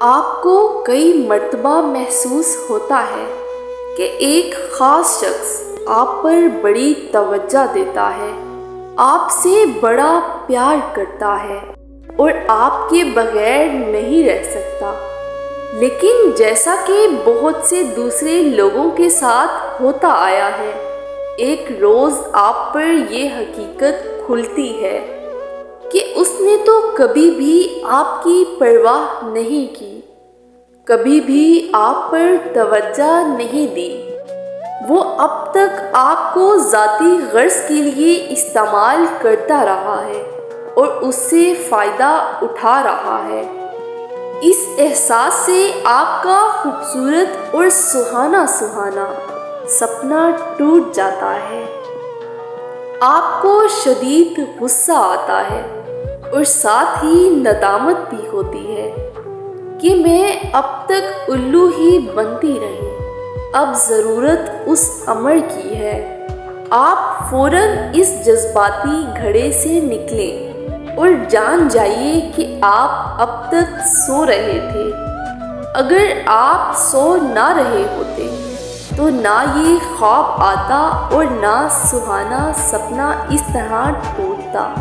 آپ کو کئی مرتبہ محسوس ہوتا ہے کہ ایک خاص شخص آپ پر بڑی توجہ دیتا ہے، آپ سے بڑا پیار کرتا ہے اور آپ کے بغیر نہیں رہ سکتا۔ لیکن جیسا کہ بہت سے دوسرے لوگوں کے ساتھ ہوتا آیا ہے، ایک روز آپ پر یہ حقیقت کھلتی ہے کہ اس نے تو کبھی بھی آپ کی پرواہ نہیں کی، کبھی بھی آپ پر توجہ نہیں دی۔ وہ اب تک آپ کو ذاتی غرض کے لیے استعمال کرتا رہا ہے اور اس سے فائدہ اٹھا رہا ہے۔ اس احساس سے آپ کا خوبصورت اور سہانا سپنا ٹوٹ جاتا ہے۔ آپ کو شدید غصہ آتا ہے اور ساتھ ہی ندامت بھی ہوتی ہے کہ میں اب تک الو ہی بنتی رہی، اب ضرورت اس امر کی ہے۔ آپ فوراً اس جذباتی گھڑے سے نکلیں اور جان جائیے کہ آپ اب تک سو رہے تھے۔ اگر آپ سو نہ رہے ہوتے تو نہ یہ خواب آتا اور نہ سہانا سپنا اس طرح ٹوٹتا۔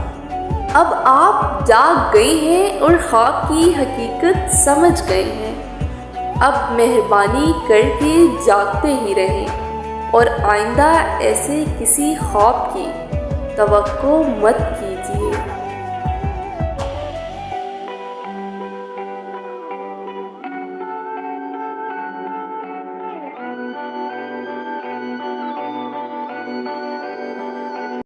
اب آپ جاگ گئے ہیں اور خواب کی حقیقت سمجھ گئے ہیں۔ اب مہربانی کر کے جاگتے ہی رہیں اور آئندہ ایسے کسی خواب کی توقع مت کیجیے۔